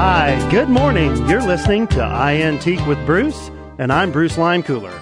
Hi, good morning. You're listening to iAntique with Bruce, and I'm Bruce Limecooler.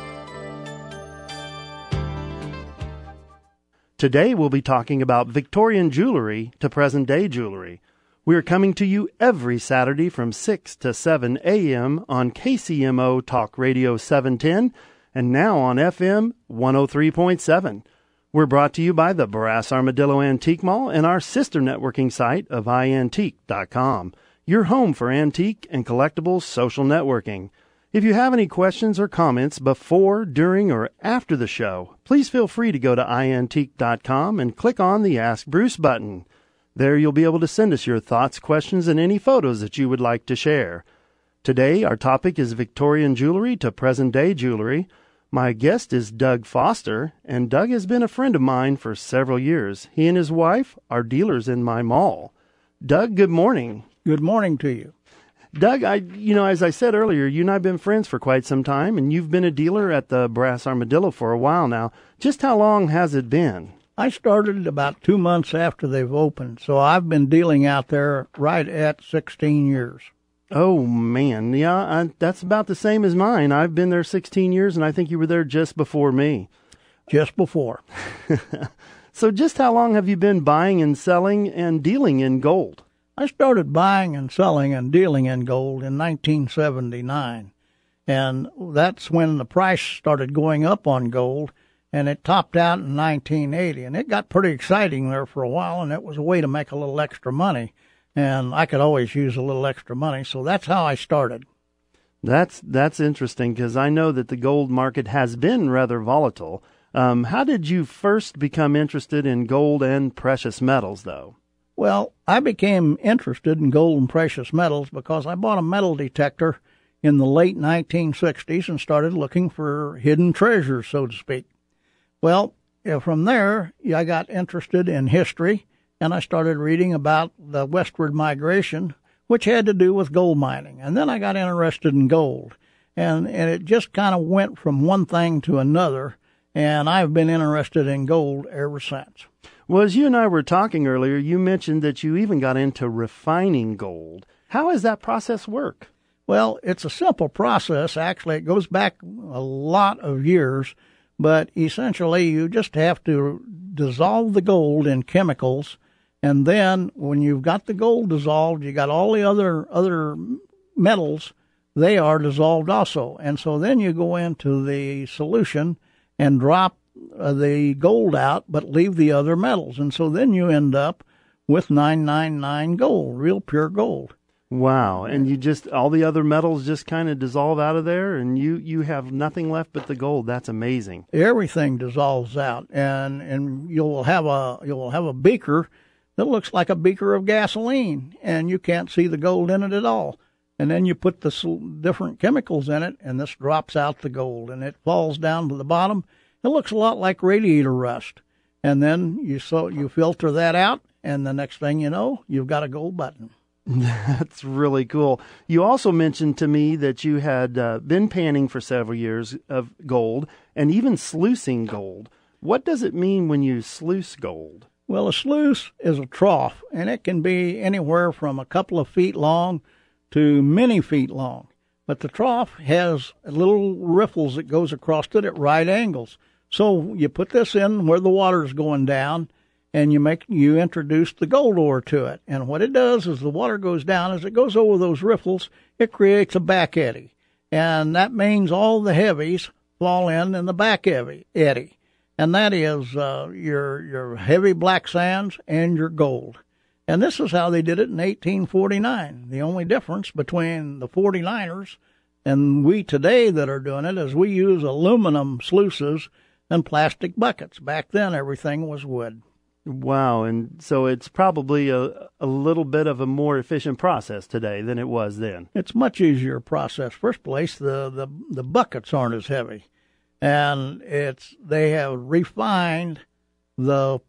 Today we'll be talking about Victorian jewelry to present-day jewelry. We are coming to you every Saturday from 6 to 7 a.m. on KCMO Talk Radio 710 and now on FM 103.7. We're brought to you by the Brass Armadillo Antique Mall and our sister networking site of iAntique.com, your home for antique and collectibles social networking. If you have any questions or comments before, during, or after the show, please feel free to go to iAntique.com and click on the Ask Bruce button. There you'll be able to send us your thoughts, questions, and any photos that you would like to share. Today, our topic is Victorian jewelry to present-day jewelry. My guest is Doug Foster, and Doug has been a friend of mine for several years. He and his wife are dealers in my mall. Doug, good morning. Good morning to you. Doug, as I said earlier, you and I have been friends for quite some time, and you've been a dealer at the Brass Armadillo for a while now. Just how long has it been? I started about 2 months after they've opened, so I've been dealing out there right at 16 years. Oh, man. Yeah, that's about the same as mine. I've been there 16 years, and I think you were there just before me. Just before. So just how long have you been buying and selling and dealing in gold? I started buying and selling and dealing in gold in 1979, and that's when the price started going up on gold, and it topped out in 1980, and it got pretty exciting there for a while, and it was a way to make a little extra money, and I could always use a little extra money, so that's how I started. That's interesting, because I know that the gold market has been rather volatile. How did you first become interested in gold and precious metals, though? Well, I became interested in gold and precious metals because I bought a metal detector in the late 1960s and started looking for hidden treasures, so to speak. Well, from there, I got interested in history, and I started reading about the westward migration, which had to do with gold mining. And then I got interested in gold, and it just kind of went from one thing to another, and I've been interested in gold ever since. Well, as you and I were talking earlier, you mentioned that you even got into refining gold. How does that process work? Well, it's a simple process. Actually, it goes back a lot of years, but essentially you just have to dissolve the gold in chemicals, and then when you've got the gold dissolved, you got all the other metals, they are dissolved also. And so then you go into the solution and drop the gold out, but leave the other metals. And so then you end up with 999 gold, real pure gold. Wow. And you just, all the other metals just kind of dissolve out of there, and you have nothing left but the gold. That's amazing. Everything dissolves out, and you'll have a beaker that looks like a beaker of gasoline, and you can't see the gold in it at all. And then you put the different chemicals in it, and this drops out the gold, and it falls down to the bottom. It looks a lot like radiator rust. And then you filter that out, and the next thing you know, you've got a gold button. That's really cool. You also mentioned to me that you had been panning for several years of gold and even sluicing gold. What does it mean when you sluice gold? Well, a sluice is a trough, and it can be anywhere from a couple of feet long to many feet long. But the trough has little riffles that goes across it at right angles. So you put this in where the water's going down, and you introduce the gold ore to it. And what it does is the water goes down. As it goes over those riffles, it creates a back eddy. And that means all the heavies fall in the back eddy. And that is your heavy black sands and your gold. And this is how they did it in 1849. The only difference between the 49ers and we today that are doing it is we use aluminum sluices and plastic buckets. Back then, everything was wood. Wow, and so it's probably a little bit of a more efficient process today than it was then. It's much easier process. First place, the buckets aren't as heavy, and they have refined the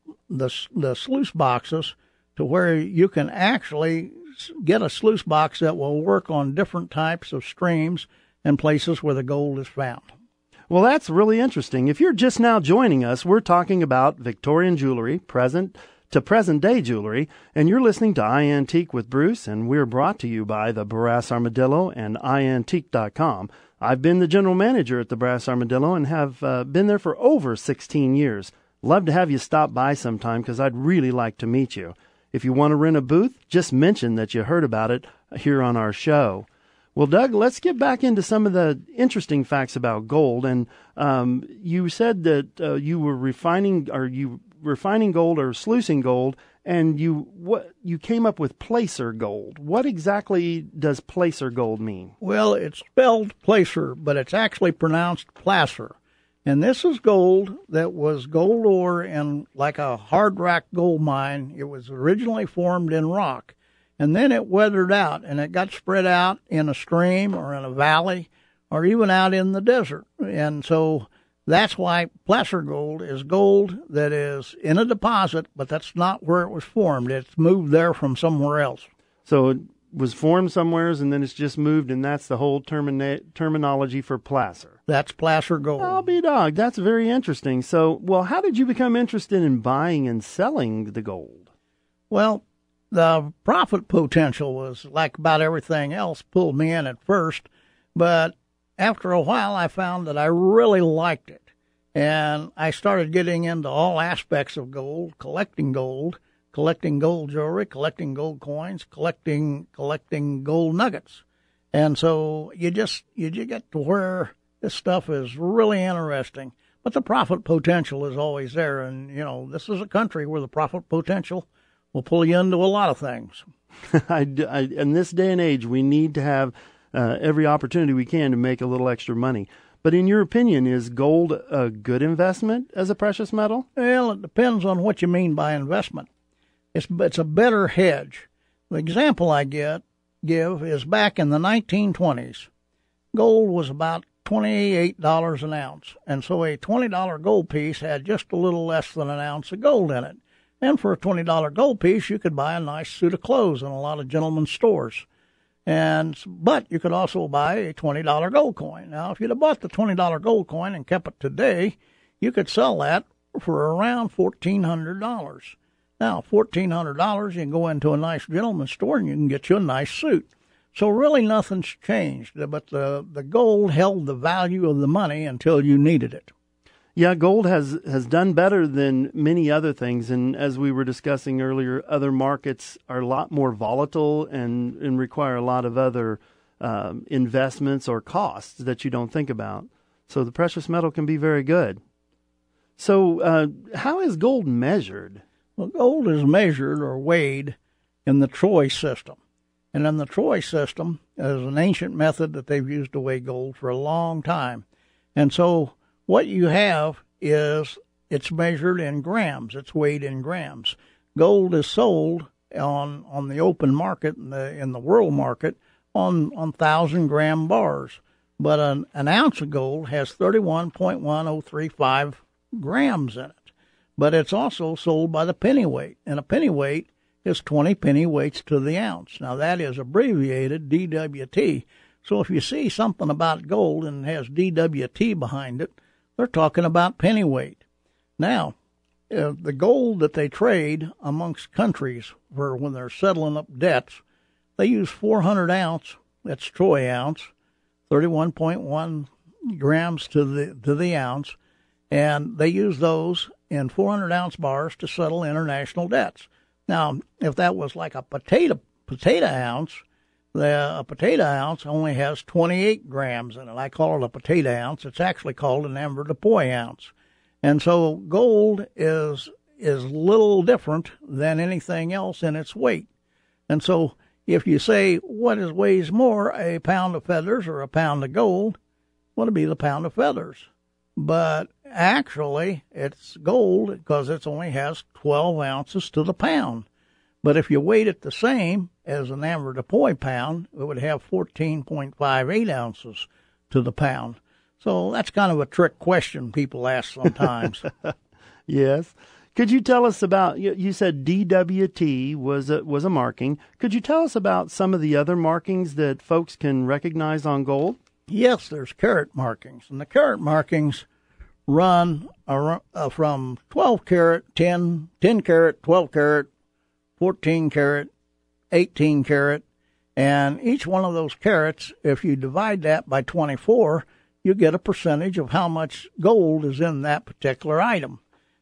sluice boxes to where you can actually get a sluice box that will work on different types of streams and places where the gold is found. Well, that's really interesting. If you're just now joining us, we're talking about Victorian jewelry, present to present-day jewelry, and you're listening to iAntique with Bruce, and we're brought to you by the Brass Armadillo and iAntique.com. I've been the general manager at the Brass Armadillo and have been there for over 16 years. Love to have you stop by sometime because I'd really like to meet you. If you want to rent a booth, just mention that you heard about it here on our show. Well, Doug, let's get back into some of the interesting facts about gold. And you said that you were refining gold or sluicing gold, and you came up with placer gold. What exactly does placer gold mean? Well, it's spelled placer, but it's actually pronounced placer. And this is gold that was gold ore in like a hard rock gold mine. It was originally formed in rock, and then it weathered out, and it got spread out in a stream or in a valley or even out in the desert. And so that's why placer gold is gold that is in a deposit, but that's not where it was formed. It's moved there from somewhere else. So it was formed somewheres, and then it's just moved, and that's the whole terminology for placer. That's placer gold. I'll be dog. That's very interesting. So, well, how did you become interested in buying and selling the gold? Well, the profit potential was, like about everything else, pulled me in at first, but after a while I found that I really liked it, and I started getting into all aspects of gold, collecting gold jewelry, collecting gold coins, collecting gold nuggets. And so you get to where this stuff is really interesting. But the profit potential is always there. And, this is a country where the profit potential will pull you into a lot of things. In this day and age, we need to have every opportunity we can to make a little extra money. But in your opinion, is gold a good investment as a precious metal? Well, it depends on what you mean by investment. It's a better hedge. The example I give is back in the 1920s. Gold was about $28 an ounce, and so a $20 gold piece had just a little less than an ounce of gold in it. And for a $20 gold piece, you could buy a nice suit of clothes in a lot of gentlemen's stores. But you could also buy a $20 gold coin. Now, if you'd have bought the $20 gold coin and kept it today, you could sell that for around $1,400. Now, $1,400, you can go into a nice gentleman's store and you can get you a nice suit. So really nothing's changed, but the gold held the value of the money until you needed it. Yeah, gold has done better than many other things. And as we were discussing earlier, other markets are a lot more volatile and require a lot of other investments or costs that you don't think about. So the precious metal can be very good. So how is gold measured? Well, gold is measured or weighed in the Troy system. And in the Troy system is an ancient method that they've used to weigh gold for a long time. And so what you have is it's measured in grams. It's weighed in grams. Gold is sold on the open market, in the world market, on 1,000-gram bars. But an ounce of gold has 31.1035 grams in it. But it's also sold by the pennyweight, and a pennyweight is 20 pennyweights to the ounce. Now, that is abbreviated DWT. So if you see something about gold and it has DWT behind it, they're talking about pennyweight. Now, the gold that they trade amongst countries when they're settling up debts, they use 400 ounce, that's Troy ounce, 31.1 grams to the ounce, and they use those in 400-ounce bars to settle international debts. Now, if that was like a potato ounce, a potato ounce only has 28 grams in it. I call it a potato ounce. It's actually called an avoirdupois ounce. And so gold is little different than anything else in its weight. And so if you say, what weighs more, a pound of feathers or a pound of gold, well, it'd be the pound of feathers. But actually, it's gold because it only has 12 ounces to the pound. But if you weighed it the same as an avoirdupois pound, it would have 14.58 ounces to the pound. So that's kind of a trick question people ask sometimes. Yes. Could you tell us about, you said DWT was a marking. Could you tell us about some of the other markings that folks can recognize on gold? Yes, there's carat markings. And the carat markings run from 12 karat, 10 karat, 12 karat, 14 karat, 18 karat, and each one of those carats, if you divide that by 24, you get a percentage of how much gold is in that particular item.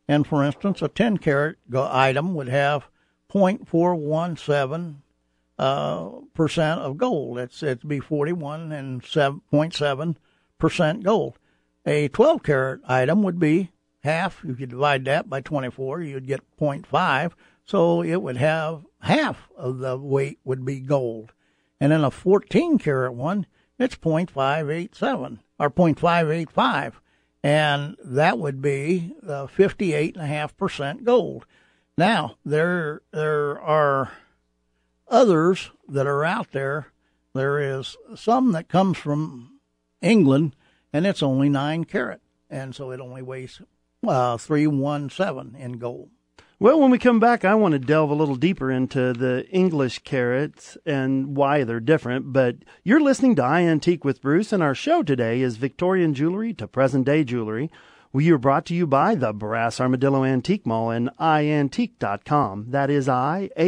And for instance, a 10 karat item would have 0.417% of gold. It'd be 41 and 0.7% gold. A 12 karat item would be half. If you divide that by 24, you'd get 0.5. So it would have half of the weight would be gold. And in a 14 karat one, it's 0.587 or 0.585. And that would be 58.5% gold. Now, there are others that are out there. There is some that comes from England, and it's only 9 karat. And so it only weighs 317 in gold. Well, when we come back, I want to delve a little deeper into the English carats and why they're different. But you're listening to iAntique with Bruce, and our show today is Victorian Jewelry to Present-Day Jewelry. We are brought to you by the Brass Armadillo Antique Mall and iantique.com. That is iantique.com.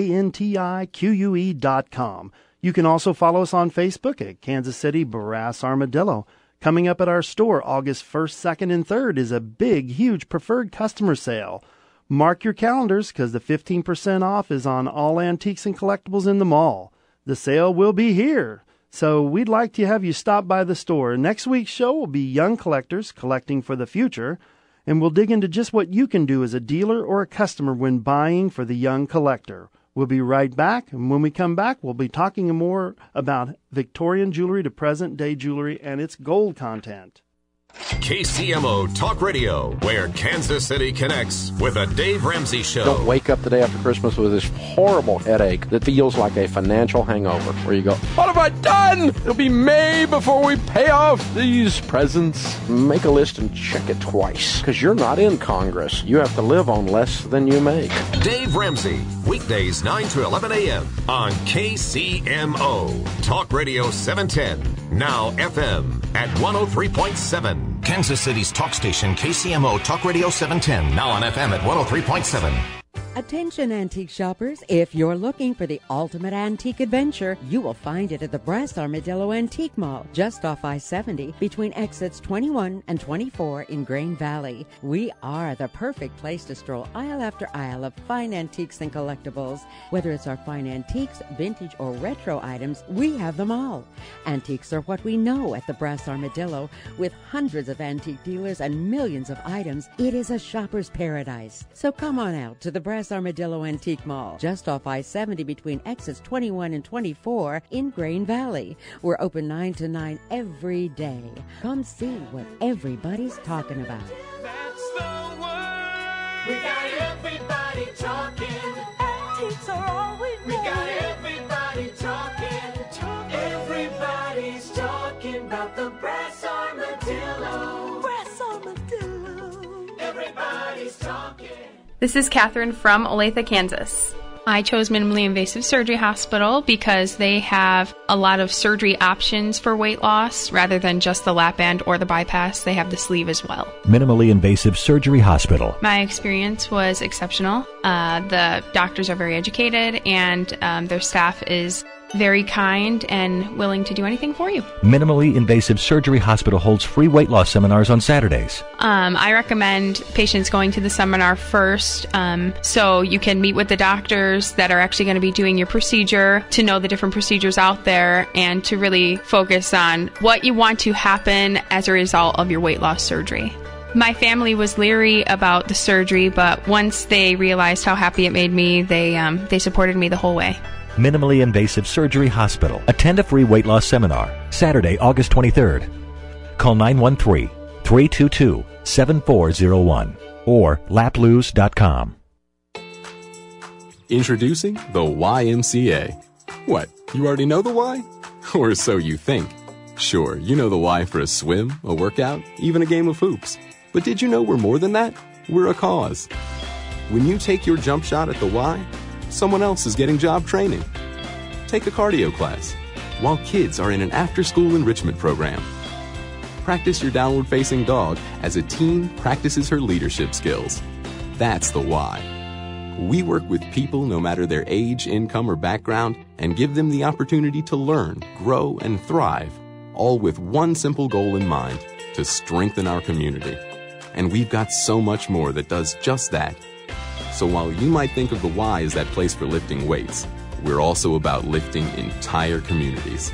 You can also follow us on Facebook at Kansas City Brass Armadillo. Coming up at our store August 1st, 2nd, and 3rd is a big, huge preferred customer sale. Mark your calendars because the 15% off is on all antiques and collectibles in the mall. The sale will be here, so we'd like to have you stop by the store. Next week's show will be Young Collectors Collecting for the Future, and we'll dig into just what you can do as a dealer or a customer when buying for the young collector. We'll be right back, and when we come back, we'll be talking more about Victorian jewelry to present-day jewelry and its gold content. KCMO Talk Radio, where Kansas City connects with the Dave Ramsey Show. Don't wake up the day after Christmas with this horrible headache that feels like a financial hangover, where you go, what have I done? It'll be May before we pay off these presents. Make a list and check it twice, because you're not in Congress. You have to live on less than you make. Dave Ramsey, weekdays 9 to 11 a.m. on KCMO Talk Radio 710, now FM at 103.7. Kansas City's talk station, KCMO Talk Radio 710, now on FM at 103.7. Attention antique shoppers, if you're looking for the ultimate antique adventure, you will find it at the Brass Armadillo Antique Mall, just off I-70, between exits 21 and 24 in Grain Valley. We are the perfect place to stroll aisle after aisle of fine antiques and collectibles. Whether it's our fine antiques, vintage, or retro items, we have them all. Antiques are what we know at the Brass Armadillo. With hundreds of antique dealers and millions of items, it is a shopper's paradise. So come on out to the Brass Armadillo Antique Mall, just off I-70 between exits 21 and 24 in Grain Valley. We're open 9 to 9 every day. Come see what everybody's talking about. That's the word. We got everybody talking. Antiques are all we know. We got everybody talking. Everybody's talking about the Brass Armadillo. Brass Armadillo. Everybody's talking. This is Catherine from Olathe, Kansas. I chose Minimally Invasive Surgery Hospital because they have a lot of surgery options for weight loss rather than just the lap band or the bypass. They have the sleeve as well. Minimally Invasive Surgery Hospital. My experience was exceptional. The doctors are very educated and their staff is very kind and willing to do anything for you. Minimally Invasive Surgery Hospital holds free weight loss seminars on Saturdays. I recommend patients going to the seminar first so you can meet with the doctors that are actually going to be doing your procedure, to know the different procedures out there, and to really focus on what you want to happen as a result of your weight loss surgery. My family was leery about the surgery, but once they realized how happy it made me, they supported me the whole way. Minimally Invasive Surgery Hospital. Attend a free weight loss seminar, Saturday, August 23rd. Call 913-322-7401 or laplose.com. Introducing the YMCA. What, you already know the why? Or so you think. Sure, you know the why for a swim, a workout, even a game of hoops. But did you know we're more than that? We're a cause. When you take your jump shot at the Y, someone else is getting job training. Take a cardio class while kids are in an after-school enrichment program. Practice your downward-facing dog as a teen practices her leadership skills. That's the why. We work with people no matter their age, income, or background and give them the opportunity to learn, grow, and thrive, all with one simple goal in mind, to strengthen our community. And we've got so much more that does just that. So while you might think of the Y as that place for lifting weights, we're also about lifting entire communities.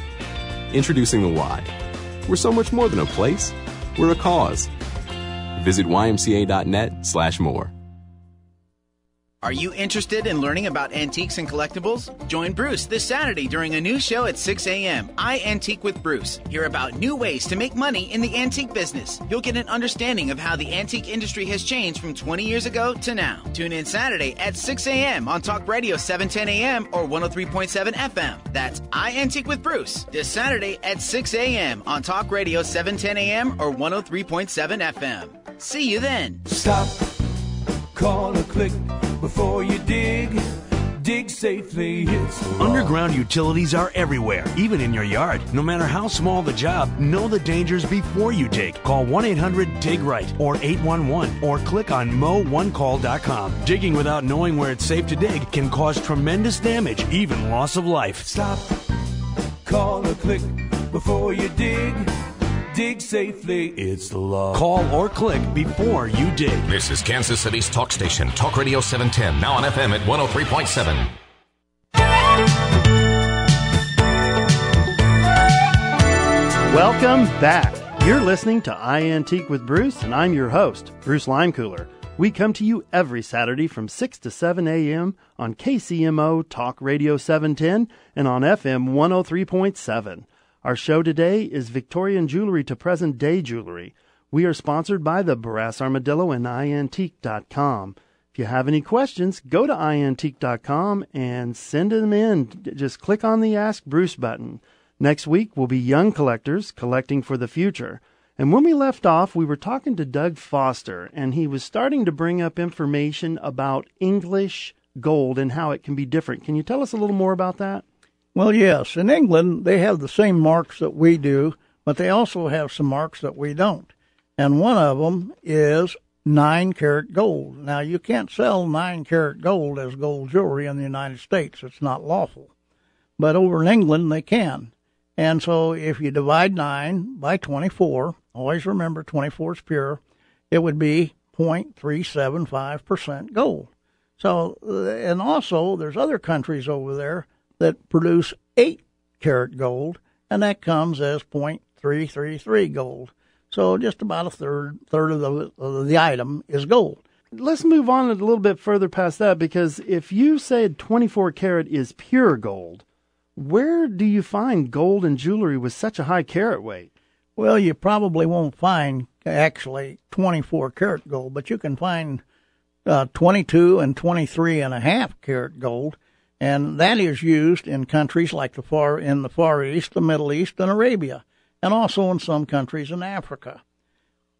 Introducing the Y. We're so much more than a place. We're a cause. Visit ymca.net/more. Are you interested in learning about antiques and collectibles? Join Bruce this Saturday during a new show at 6 a.m., I Antique with Bruce. Hear about new ways to make money in the antique business. You'll get an understanding of how the antique industry has changed from 20 years ago to now. Tune in Saturday at 6 a.m. on Talk Radio 710 a.m. or 103.7 FM. That's I Antique with Bruce. This Saturday at 6 a.m. on Talk Radio 710 a.m. or 103.7 FM. See you then. Stop, call or click before you dig safely. It's Underground utilities are everywhere, even in your yard. No matter how small the job, know the dangers before you dig. Call 1-800-DIG-RIGHT or 811 or click on mow1call.com. Digging without knowing where it's safe to dig can cause tremendous damage, even loss of life. Stop, call or click before you dig safely. It's the law. Call or click before you dig. This is Kansas City's talk station, Talk Radio 710, now on FM at 103.7. Welcome back. You're listening to I Antique with Bruce, and I'm your host, Bruce Limecooler. We come to you every Saturday from 6 to 7 a.m. on KCMO Talk Radio 710 and on FM 103.7. Our show today is Victorian jewelry to present-day jewelry. We are sponsored by the Brass Armadillo and iantique.com. If you have any questions, go to iantique.com and send them in. Just click on the Ask Bruce button. Next week will be Young Collectors, Collecting for the Future. And when we left off, we were talking to Doug Foster, and he was starting to bring up information about English gold and how it can be different. Can you tell us a little more about that? Well, yes. In England, they have the same marks that we do, but they also have some marks that we don't. And one of them is 9-karat gold. Now, you can't sell 9-karat gold as gold jewelry in the United States. It's not lawful. But over in England, they can. And so if you divide 9 by 24, always remember 24 is pure, it would be 0.375% gold. So, and also, there's other countries over there that produce 8-karat gold, and that comes as 0.333 gold. So just about a third of the item is gold. Let's move on a little bit further past that, because if you said 24 karat is pure gold, where do you find gold and jewelry with such a high carat weight? Well, you probably won't find actually 24 karat gold, but you can find 22 and 23.5 karat gold. And that is used in countries like the Far East, the Middle East, and Arabia, and also in some countries in Africa.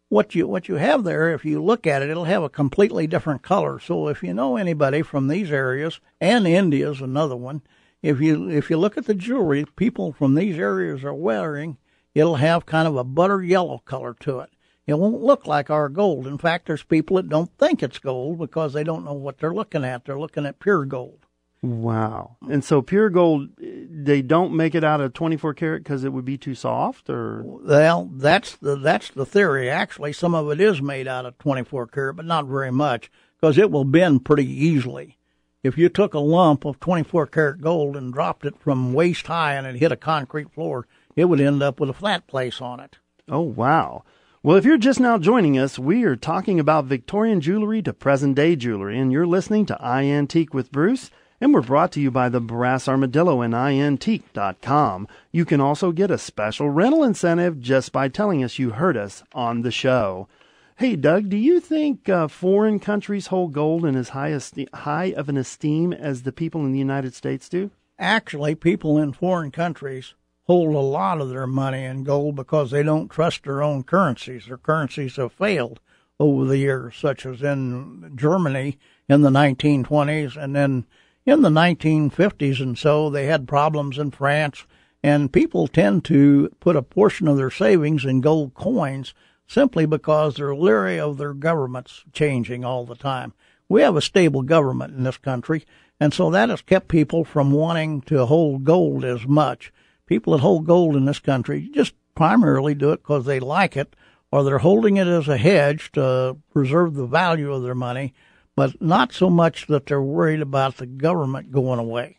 What you have there, if you look at it, it'll have a completely different color. So if you know anybody from these areas, and India's another one, if you look at the jewelry people from these areas are wearing, it'll have kind of a butter yellow color to it. It won't look like our gold. In fact, there's people that don't think it's gold because they don't know what they're looking at. They're looking at pure gold. Wow. And so pure gold, they don't make it out of 24 karat because it would be too soft, or? Well, that's the theory. Actually, some of it is made out of 24 karat, but not very much because it will bend pretty easily. If you took a lump of 24 karat gold and dropped it from waist high and it hit a concrete floor, it would end up with a flat place on it. Oh, wow. Well, if you're just now joining us, we are talking about Victorian jewelry to present-day jewelry, and you're listening to I Antique with Bruce. And we're brought to you by the Brass Armadillo and iantique.com. You can also get a special rental incentive just by telling us you heard us on the show. Hey, Doug, do you think foreign countries hold gold in as high of an esteem as the people in the United States do? Actually, people in foreign countries hold a lot of their money in gold because they don't trust their own currencies. Their currencies have failed over the years, such as in Germany in the 1920s, and then in the 1950s and so, they had problems in France, And people tend to put a portion of their savings in gold coins simply because they're leery of their governments changing all the time. We have a stable government in this country, and so that has kept people from wanting to hold gold as much. People that hold gold in this country just primarily do it because they like it, or they're holding it as a hedge to preserve the value of their money, but not so much that they're worried about the government going away.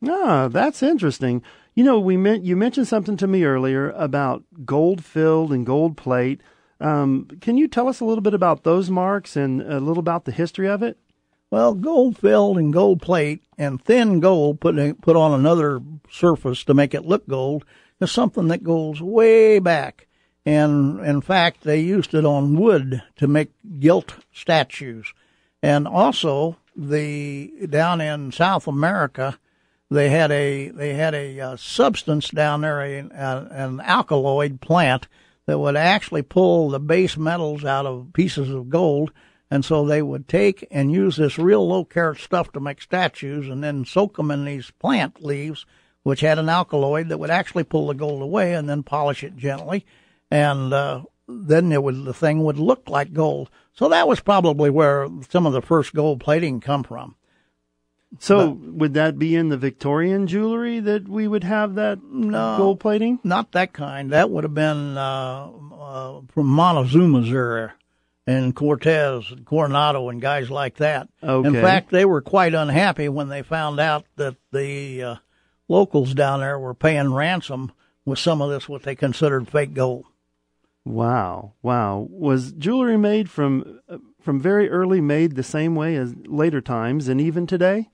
Ah, that's interesting. You know, you mentioned something to me earlier about gold filled and gold plate. Can you tell us a little bit about those marks and a little about the history of it? Well, gold filled and gold plate and thin gold put on another surface to make it look gold is something that goes way back. And in fact, they used it on wood to make gilt statues. And also, down in South America, they had a substance down there, an alkaloid plant that would actually pull the base metals out of pieces of gold, and so they would take and use this real low-carat stuff to make statues and then soak them in these plant leaves, which had an alkaloid that would actually pull the gold away and then polish it gently, and then the thing would look like gold. So that was probably where some of the first gold plating come from. So would that be in the Victorian jewelry that we would have that gold plating? Not that kind. That would have been from Montezuma's era and Cortez and Coronado and guys like that. Okay. In fact, they were quite unhappy when they found out that the locals down there were paying ransom with some of this, what they considered fake gold. Wow. Was jewelry made from very early made the same way as later times and even today?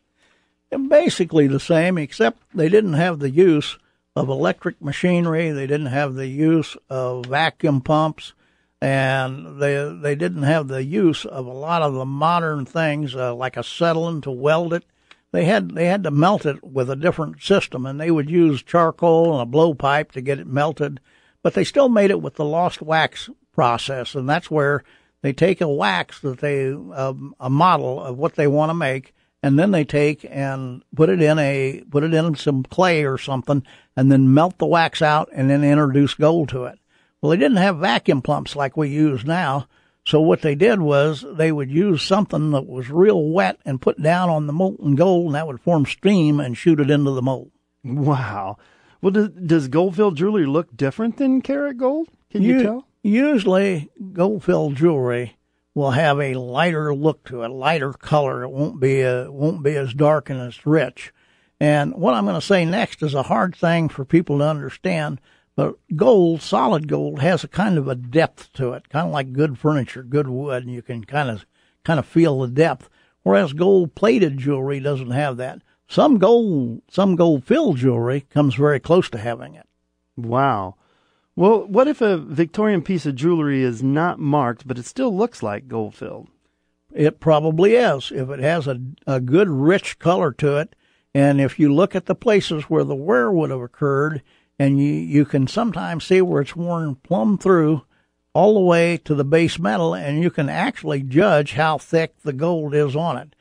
Basically the same, except they didn't have the use of electric machinery. They didn't have the use of vacuum pumps, and they didn't have the use of a lot of the modern things like acetylene to weld it. They had to melt it with a different system, and they would use charcoal and a blowpipe to get it melted. But they still made it with the lost wax process, and that's where they take a wax that a model of what they want to make, and then they take and put it in some clay or something, and then melt the wax out, and then introduce gold to it. Well, they didn't have vacuum pumps like we use now, so what they did was they would use something that was real wet and put down on the molten gold, and that would form steam and shoot it into the mold. Wow. Well, does gold-filled jewelry look different than karat gold? Can you tell? Usually, gold-filled jewelry will have a lighter look to it, lighter color. It won't be as dark and as rich. And what I'm going to say next is a hard thing for people to understand, but gold, solid gold, has a kind of a depth to it, kind of like good furniture, good wood, and you can kind of feel the depth. Whereas gold-plated jewelry doesn't have that. Some gold-filled jewelry comes very close to having it. Wow. Well, what if a Victorian piece of jewelry is not marked, but it still looks like gold-filled? It probably is, if it has a good, rich color to it. And if you look at the places where the wear would have occurred, and you can sometimes see where it's worn plumb through all the way to the base metal, and you can actually judge how thick the gold is on it.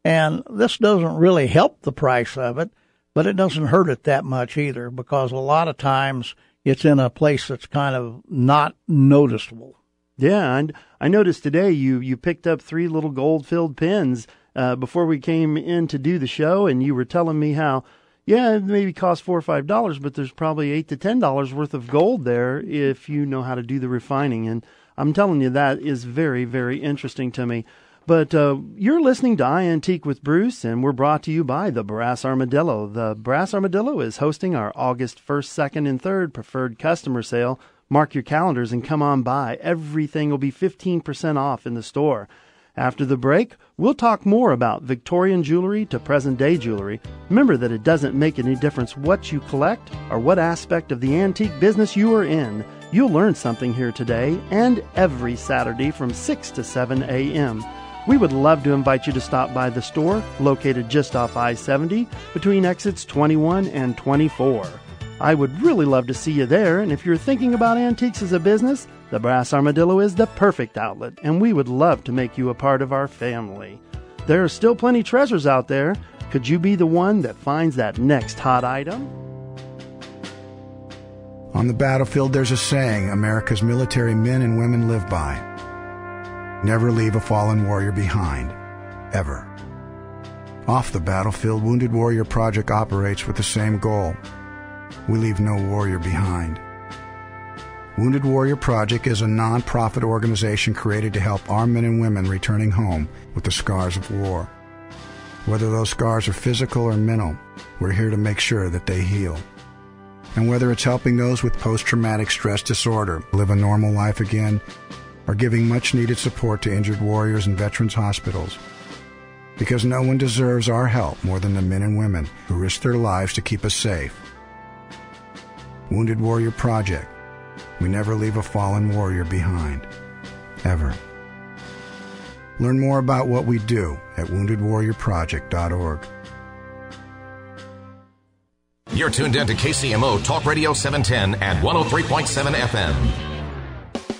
And this doesn't really help the price of it, but it doesn't hurt it that much either, because a lot of times it's in a place that's kind of not noticeable. Yeah, and I noticed today you picked up 3 little gold-filled pins before we came in to do the show, and you were telling me how, yeah, it maybe costs $4 or $5, but there's probably $8 to $10 worth of gold there if you know how to do the refining. And I'm telling you, that is very, very interesting to me. But you're listening to iAntique with Bruce, and we're brought to you by the Brass Armadillo. The Brass Armadillo is hosting our August 1st, 2nd, and 3rd preferred customer sale. Mark your calendars and come on by. Everything will be 15% off in the store. After the break, we'll talk more about Victorian jewelry to present-day jewelry. Remember that it doesn't make any difference what you collect or what aspect of the antique business you are in. You'll learn something here today and every Saturday from 6 to 7 a.m. We would love to invite you to stop by the store, located just off I-70 between exits 21 and 24. I would really love to see you there, and if you're thinking about antiques as a business, the Brass Armadillo is the perfect outlet, and we would love to make you a part of our family. There are still plenty treasures out there. Could you be the one that finds that next hot item? On the battlefield, there's a saying America's military men and women live by. Never leave a fallen warrior behind, ever. Off the battlefield, Wounded Warrior Project operates with the same goal. We leave no warrior behind. Wounded Warrior Project is a non-profit organization created to help our men and women returning home with the scars of war. Whether those scars are physical or mental, we're here to make sure that they heal. And whether it's helping those with post-traumatic stress disorder live a normal life again, or giving much-needed support to injured warriors in veterans' hospitals. Because no one deserves our help more than the men and women who risk their lives to keep us safe. Wounded Warrior Project. We never leave a fallen warrior behind. Ever. Learn more about what we do at woundedwarriorproject.org. You're tuned in to KCMO Talk Radio 710 at 103.7 FM.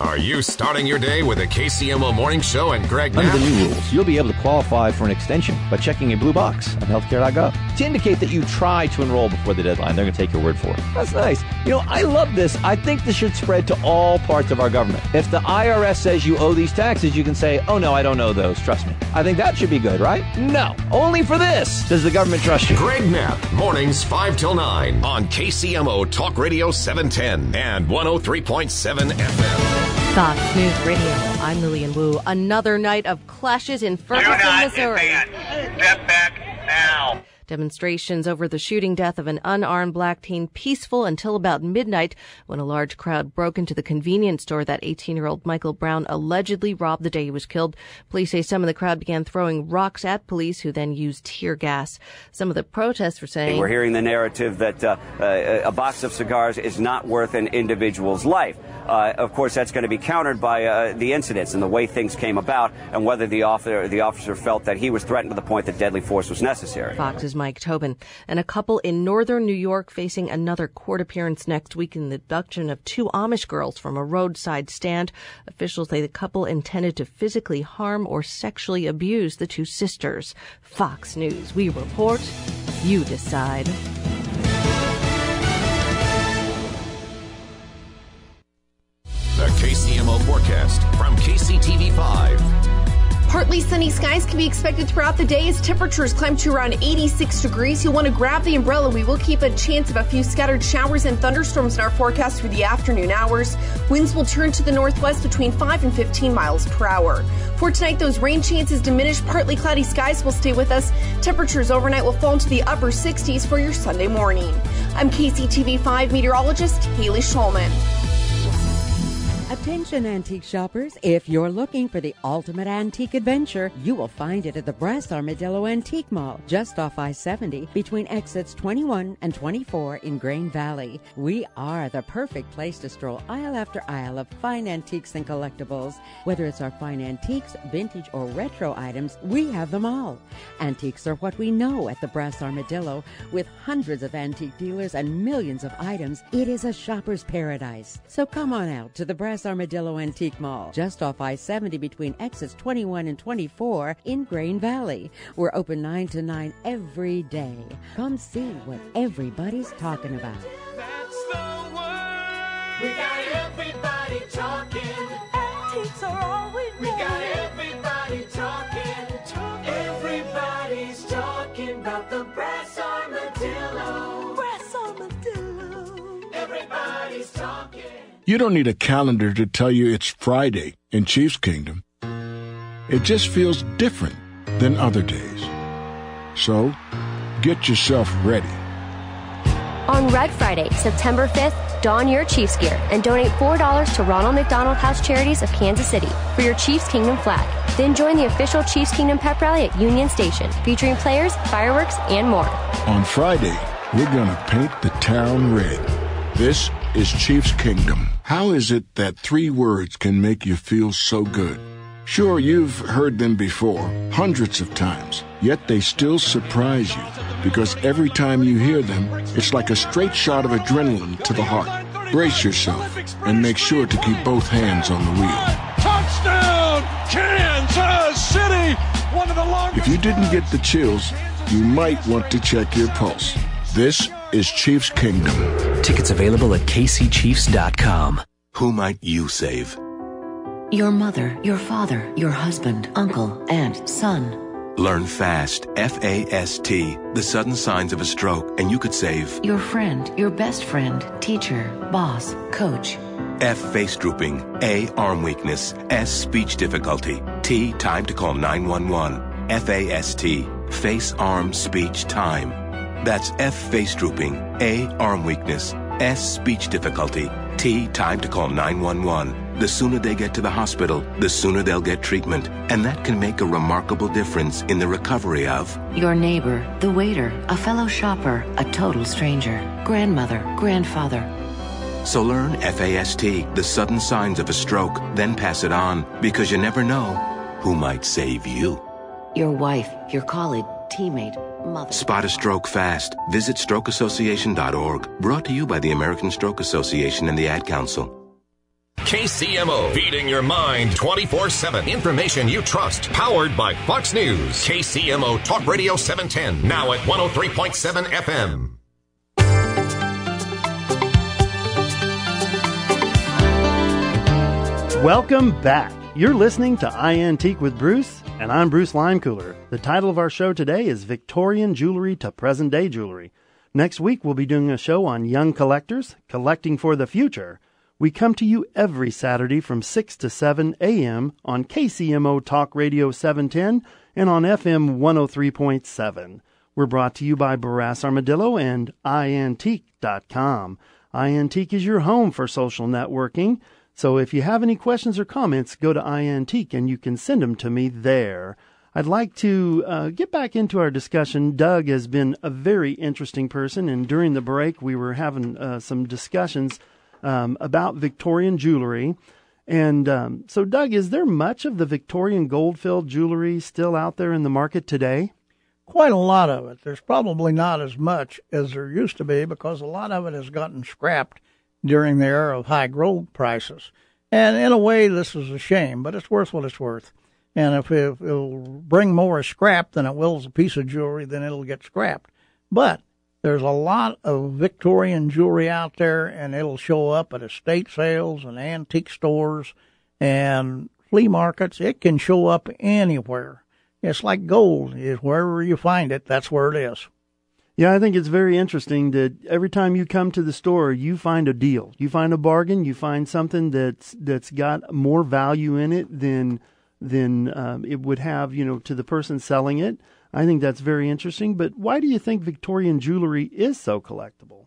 Are you starting your day with a KCMO Morning Show and Greg Knapp? Under the new rules, you'll be able to qualify for an extension by checking a blue box on healthcare.gov to indicate that you tried to enroll before the deadline. They're going to take your word for it. That's nice. You know, I love this. I think this should spread to all parts of our government. If the IRS says you owe these taxes, you can say, oh, no, I don't owe those. Trust me. I think that should be good, right? No. Only for this does the government trust you. Greg Knapp, mornings 5 till 9 on KCMO Talk Radio 710 and 103.7 FM. Fox News Radio. I'm Lillian Wu. Another night of clashes in Ferguson, Missouri. Step back now. Demonstrations over the shooting death of an unarmed black teen peaceful until about midnight when a large crowd broke into the convenience store that 18-year-old Michael Brown allegedly robbed the day he was killed. Police say some of the crowd began throwing rocks at police who then used tear gas. Some of the protests were saying... We're hearing the narrative that a box of cigars is not worth an individual's life. Of course, that's going to be countered by the incidents and the way things came about and whether the officer felt that he was threatened to the point that deadly force was necessary. Fox's Mike Tobin. And a couple in northern New York facing another court appearance next week in the abduction of 2 Amish girls from a roadside stand. Officials say the couple intended to physically harm or sexually abuse the 2 sisters. Fox News. We report. You decide. The KCMO forecast from KCTV5. Partly sunny skies can be expected throughout the day as temperatures climb to around 86 degrees. You'll want to grab the umbrella. We will keep a chance of a few scattered showers and thunderstorms in our forecast through the afternoon hours. Winds will turn to the northwest between 5 and 15 miles per hour. For tonight, those rain chances diminish. Partly cloudy skies will stay with us. Temperatures overnight will fall into the upper 60s for your Sunday morning. I'm KCTV5 meteorologist Haley Schulman. Attention antique shoppers, if you're looking for the ultimate antique adventure, you will find it at the Brass Armadillo Antique Mall, just off I-70 between exits 21 and 24 in Grain Valley. We are the perfect place to stroll aisle after aisle of fine antiques and collectibles. Whether it's our fine antiques, vintage, or retro items, we have them all. Antiques are what we know at the Brass Armadillo. With hundreds of antique dealers and millions of items, it is a shopper's paradise. So come on out to the Brass Armadillo Antique Mall, just off I-70 between exits 21 and 24 in Grain Valley. We're open 9 to 9 every day. Come see what everybody's talking about. That's the word. We got everybody talking. Antiques are all we know. We got everybody talking. Everybody's talking about the Brass Armadillo. Brass Armadillo. Everybody's talking. You don't need a calendar to tell you it's Friday in Chiefs Kingdom. It just feels different than other days. So, get yourself ready. On Red Friday, September 5th, don your Chiefs gear and donate $4 to Ronald McDonald House Charities of Kansas City for your Chiefs Kingdom flag. Then join the official Chiefs Kingdom pep rally at Union Station, featuring players, fireworks, and more. On Friday, we're gonna paint the town red. This is Chiefs Kingdom. How is it that 3 words can make you feel so good? Sure, you've heard them before, hundreds of times, yet they still surprise you, because every time you hear them, it's like a straight shot of adrenaline to the heart. Brace yourself and make sure to keep both hands on the wheel. Touchdown, Kansas City! One of the longest... If you didn't get the chills, you might want to check your pulse. This is Chiefs Kingdom. Tickets available at kcchiefs.com. Who might you save? Your mother, your father, your husband, uncle, aunt, son. Learn FAST, F-A-S-T, the sudden signs of a stroke, and you could save your friend, your best friend, teacher, boss, coach. F, face drooping. A, arm weakness. S, speech difficulty. T, time to call 911. F-A-S-T, face, arm, speech, time. That's F, face drooping. A, arm weakness. S, speech difficulty. T, time to call 911. The sooner they get to the hospital, the sooner they'll get treatment. And that can make a remarkable difference in the recovery of your neighbor, the waiter, a fellow shopper, a total stranger, grandmother, grandfather. So learn FAST, the sudden signs of a stroke, then pass it on, because you never know who might save you. Your wife, your colleague, teammate, mother. Spot a stroke fast. Visit strokeassociation.org. Brought to you by the American Stroke Association and the Ad Council. KCMO, feeding your mind 24/7. Information you trust, powered by Fox News. KCMO Talk Radio 710, now at 103.7 FM. Welcome back. You're listening to iAntique with Bruce, and I'm Bruce Limecooler. The title of our show today is Victorian Jewelry to Present-Day Jewelry. Next week, we'll be doing a show on young collectors, collecting for the future. We come to you every Saturday from 6 to 7 a.m. on KCMO Talk Radio 710 and on FM 103.7. We're brought to you by Barras Armadillo and iAntique.com. iAntique is your home for social networking. So if you have any questions or comments, go to iAntique and you can send them to me there. I'd like to get back into our discussion. Doug has been a very interesting person, and during the break we were having some discussions about Victorian jewelry. And so, Doug, is there much of the Victorian gold-filled jewelry still out there in the market today? Quite a lot of it. There's probably not as much as there used to be because a lot of it has gotten scrapped during the era of high gold prices. And in a way, this is a shame, but it's worth what it's worth. And if it'll bring more as scrap than it will as a piece of jewelry, then it'll get scrapped. But there's a lot of Victorian jewelry out there, and it'll show up at estate sales and antique stores and flea markets. It can show up anywhere. It's like gold. It's wherever you find it, that's where it is. Yeah, I think it's very interesting that every time you come to the store, you find a deal. You find a bargain. You find something that's got more value in it than it would have, to the person selling it. I think that's very interesting. But why do you think Victorian jewelry is so collectible?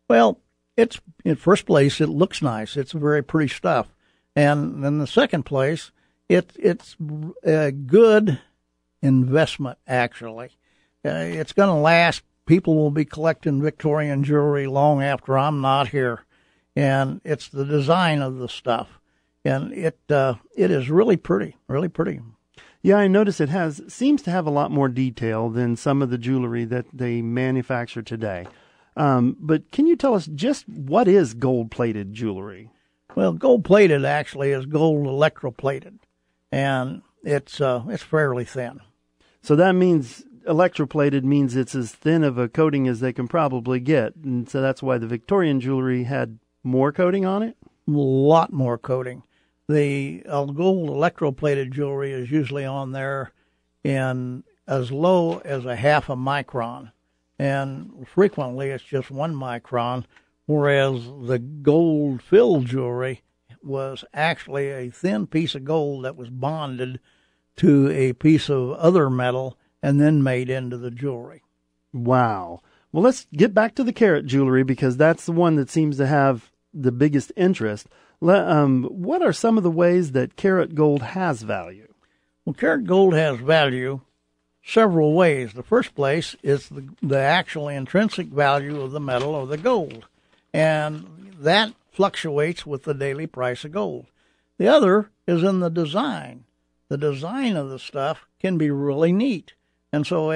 Well, it's in first place, it looks nice. It's very pretty stuff. And in the second place, it's a good investment, actually. It's going to last. People will be collecting Victorian jewelry long after I'm not here. And it's the design of the stuff. And it is really pretty, really pretty. Yeah, I notice it seems to have a lot more detail than some of the jewelry that they manufacture today. But can you tell us just what is gold-plated jewelry? Well, gold-plated actually is gold electroplated, and it's fairly thin. So that means electroplated means it's as thin of a coating as they can probably get, and so that's why the Victorian jewelry had more coating on it? A lot more coating. The gold electroplated jewelry is usually on there in as low as a half a micron, and frequently it's just 1 micron, whereas the gold-filled jewelry was actually a thin piece of gold that was bonded to a piece of other metal and then made into the jewelry. Wow. Well, let's get back to the carat jewelry because that's the one that seems to have the biggest interest. What are some of the ways that carat gold has value? Well, carat gold has value several ways. The first place is the actual intrinsic value of the metal or the gold, and that fluctuates with the daily price of gold. The other is in the design. The design of the stuff can be really neat, and so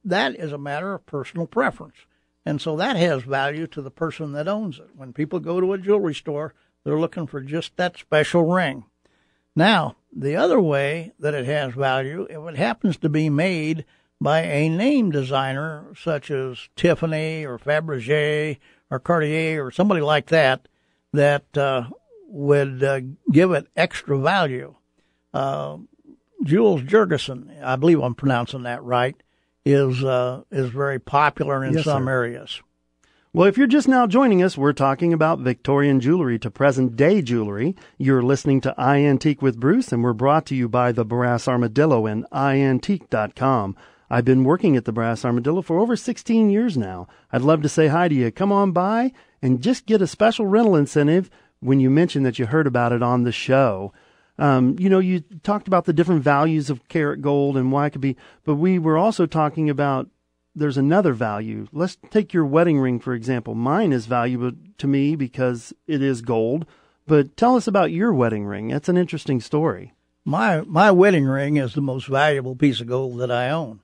that is a matter of personal preference. And so that has value to the person that owns it. When people go to a jewelry store, they're looking for just that special ring. Now, the other way that it has value, if it happens to be made by a name designer such as Tiffany or Fabergé or Cartier or somebody like that would give it extra value. Jules Jurgensen, I believe I'm pronouncing that right, is very popular in some areas. Well, if you're just now joining us, we're talking about Victorian jewelry to present-day jewelry. You're listening to iAntique with Bruce, and we're brought to you by the Brass Armadillo and iAntique.com. I've been working at the Brass Armadillo for over 16 years now. I'd love to say hi to you. Come on by and just get a special rental incentive when you mention that you heard about it on the show. You talked about the different values of karat gold and why it could be, but we were also talking about there's another value. Let's take your wedding ring, for example. Mine is valuable to me because it is gold, but tell us about your wedding ring. That's an interesting story. My wedding ring is the most valuable piece of gold that I own.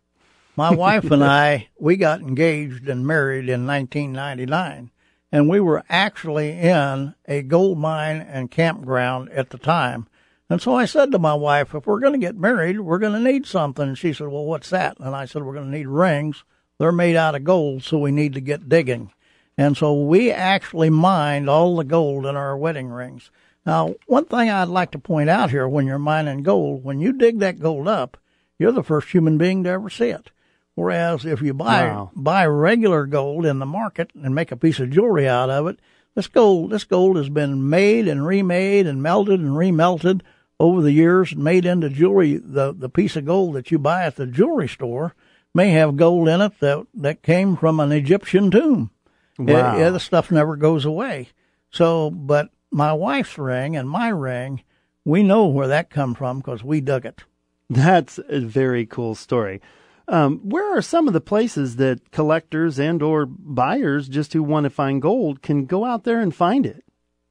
My wife and I, we got engaged and married in 1999, and we were actually in a gold mine and campground at the time. And so I said to my wife, if we're going to get married, we're going to need something. And she said, well, what's that? And I said, we're going to need rings. They're made out of gold, so we need to get digging. And so we actually mined all the gold in our wedding rings. Now, one thing I'd like to point out here, when you're mining gold, when you dig that gold up, you're the first human being to ever see it. Whereas if you buy regular gold in the market and make a piece of jewelry out of it, this gold has been made and remade and melted and remelted over the years and made into jewelry. The piece of gold that you buy at the jewelry store may have gold in it that came from an Egyptian tomb. Wow. The stuff never goes away. So, but my wife's ring and my ring, we know where that come from because we dug it. That's a very cool story. Where are some of the places that collectors and or buyers just who want to find gold can go out there and find it?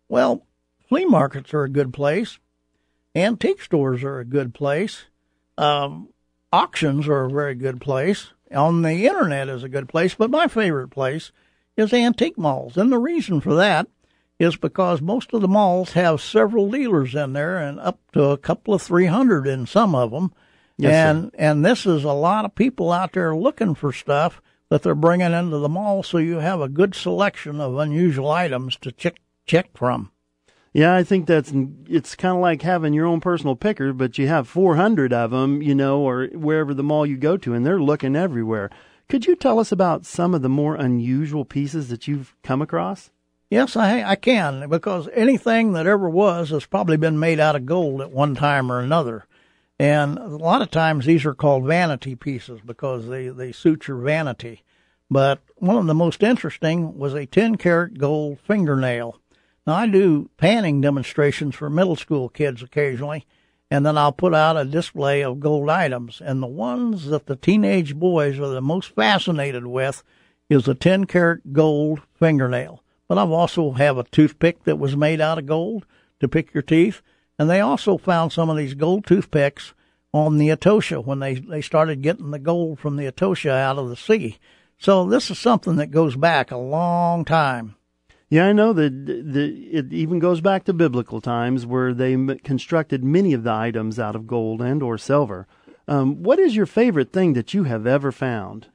Well, flea markets are a good place. Antique stores are a good place. Auctions are a very good place. On the internet is a good place, but my favorite place is antique malls. And the reason for that is because most of the malls have several dealers in there and up to a couple of 300 in some of them. Yes, and this is a lot of people out there looking for stuff that they're bringing into the mall, so you have a good selection of unusual items to check from. Yeah, I think it's kind of like having your own personal picker, but you have 400 of them, or wherever the mall you go to, and they're looking everywhere. Could you tell us about some of the more unusual pieces that you've come across? Yes, I can, because anything that ever was has probably been made out of gold at one time or another. And a lot of times these are called vanity pieces because they suit your vanity. But one of the most interesting was a 10-karat gold fingernail. Now, I do panning demonstrations for middle school kids occasionally, and then I'll put out a display of gold items. And the ones that the teenage boys are the most fascinated with is a 10-karat gold fingernail. But I've also have a toothpick that was made out of gold to pick your teeth. And they also found some of these gold toothpicks on the Etosha when they started getting the gold from the Etosha out of the sea. So this is something that goes back a long time. Yeah, I know that it even goes back to biblical times where they constructed many of the items out of gold and or silver. What is your favorite thing that you have ever found?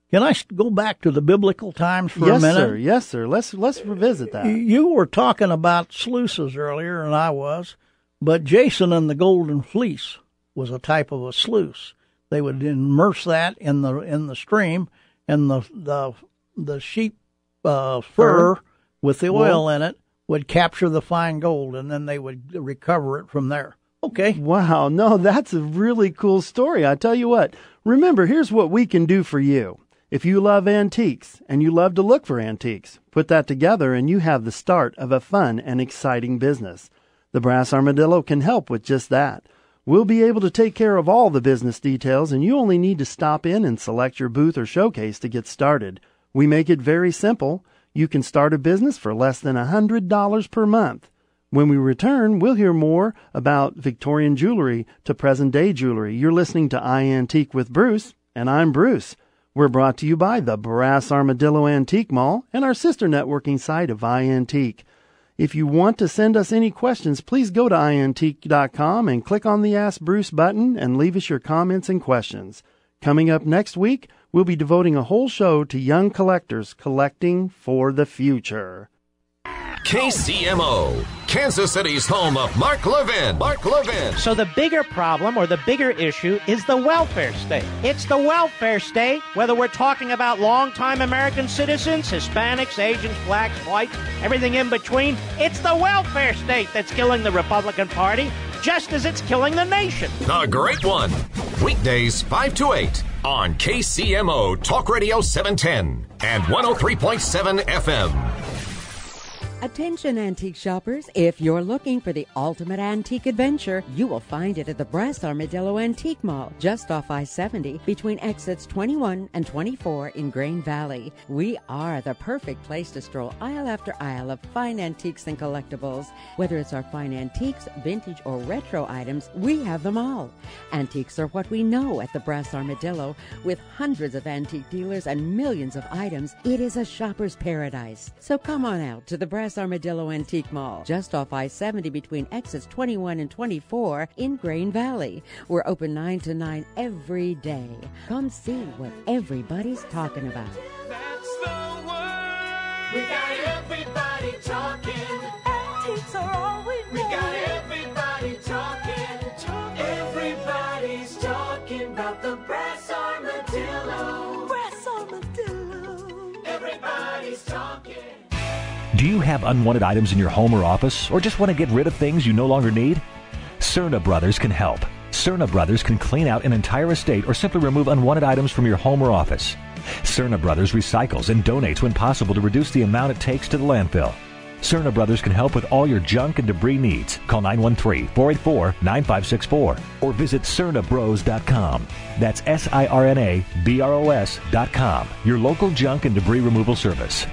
Can I go back to the biblical times for a minute? Yes, sir. Let's revisit that. You were talking about sluices earlier, and I was, but Jason and the Golden Fleece was a type of a sluice. They would immerse that in the stream, and the sheep fur with the oil in it would capture the fine gold, and then they would recover it from there. Okay. Wow. No, that's a really cool story. I tell you what, remember, here's what we can do for you. If you love antiques and you love to look for antiques, put that together and you have the start of a fun and exciting business. The Brass Armadillo can help with just that. We'll be able to take care of all the business details, and you only need to stop in and select your booth or showcase to get started. We make it very simple. You can start a business for less than $100 per month. When we return, we'll hear more about Victorian jewelry to present-day jewelry. You're listening to iAntique with Bruce, and I'm Bruce. We're brought to you by the Brass Armadillo Antique Mall and our sister networking site of iAntique. If you want to send us any questions, please go to iAntique.com and click on the Ask Bruce button and leave us your comments and questions. Coming up next week, we'll be devoting a whole show to young collectors collecting for the future. KCMO, Kansas City's home of Mark Levin. Mark Levin. So the bigger problem or the bigger issue is the welfare state. It's the welfare state, whether we're talking about longtime American citizens, Hispanics, Asians, blacks, whites, everything in between. It's the welfare state that's killing the Republican Party, just as it's killing the nation. The Great One. Weekdays 5 to 8 on KCMO Talk Radio 710 and 103.7 FM. Attention antique shoppers, if you're looking for the ultimate antique adventure, you will find it at the Brass Armadillo Antique Mall, just off I-70 between exits 21 and 24 in Grain Valley. We are the perfect place to stroll aisle after aisle of fine antiques and collectibles. Whether it's our fine antiques, vintage, or retro items, we have them all. Antiques are what we know at the Brass Armadillo. With hundreds of antique dealers and millions of items, it is a shopper's paradise. So come on out to the Brass Armadillo Antique Mall, just off I-70 between exits 21 and 24 in Grain Valley. We're open 9 to 9 every day. Come see what everybody's talking about. That's the word. We got everybody talking. Antiques are all we know. We got everybody talking. Everybody's talking about the Brass Armadillo. Brass Armadillo. Everybody's talking. Do you have unwanted items in your home or office, or just want to get rid of things you no longer need? Cerna Brothers can help. Cerna Brothers can clean out an entire estate or simply remove unwanted items from your home or office. Cerna Brothers recycles and donates when possible to reduce the amount it takes to the landfill. Cerna Brothers can help with all your junk and debris needs. Call 913-484-9564 or visit CernaBros.com. That's SIRNABROS.com, your local junk and debris removal service.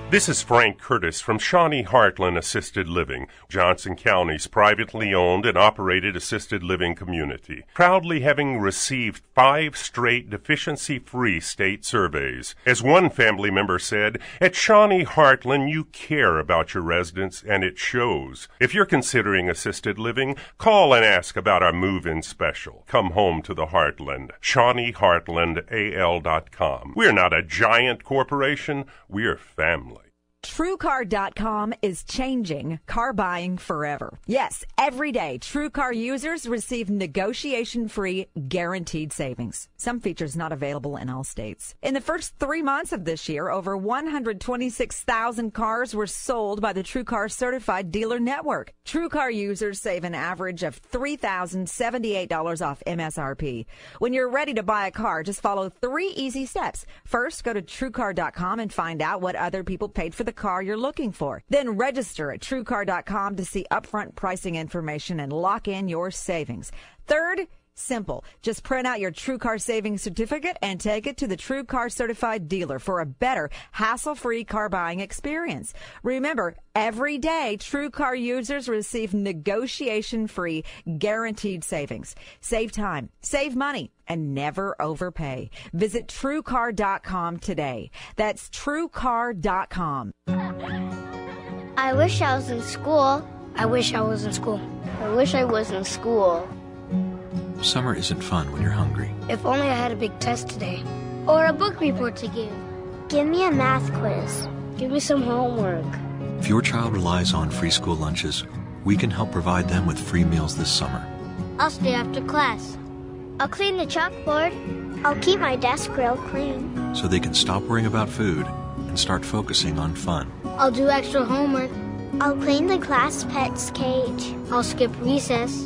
This is Frank Curtis from Shawnee Heartland Assisted Living, Johnson County's privately owned and operated assisted living community, proudly having received 5 straight deficiency-free state surveys. As one family member said, at Shawnee Heartland you care about your residents and it shows. If you're considering assisted living, call and ask about our move-in special. Come home to the Heartland. ShawneeHeartlandAL.com. We're not a giant corporation, we're family. TrueCar.com is changing car buying forever. Yes, every day, TrueCar users receive negotiation-free, guaranteed savings. Some features not available in all states. In the first 3 months of this year, over 126,000 cars were sold by the TrueCar Certified Dealer Network. TrueCar users save an average of $3,078 off MSRP. When you're ready to buy a car, just follow 3 easy steps. First, go to TrueCar.com and find out what other people paid for the car you're looking for. Then register at TrueCar.com to see upfront pricing information and lock in your savings. Third, simple. Just print out your TrueCar savings certificate and take it to the TrueCar certified dealer for a better, hassle-free car buying experience. Remember, every day, TrueCar users receive negotiation-free, guaranteed savings. Save time, save money, and never overpay. Visit TrueCar.com today. That's TrueCar.com. I wish I was in school. I wish I was in school. I wish I was in school. Summer isn't fun when you're hungry. If only I had a big test today. Or a book report to give. Give me a math quiz. Give me some homework. If your child relies on free school lunches, we can help provide them with free meals this summer. I'll stay after class. I'll clean the chalkboard. I'll keep my desk real clean. So they can stop worrying about food and start focusing on fun. I'll do extra homework. I'll clean the class pet's cage. I'll skip recess.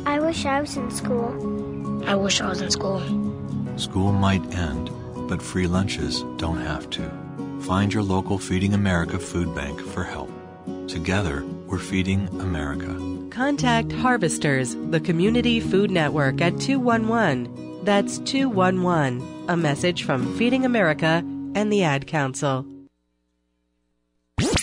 I wish I was in school. I wish I was in school. School might end, but free lunches don't have to. Find your local Feeding America food bank for help. Together, we're feeding America. Contact Harvesters, the Community Food Network at 211. That's 211. A message from Feeding America and the Ad Council.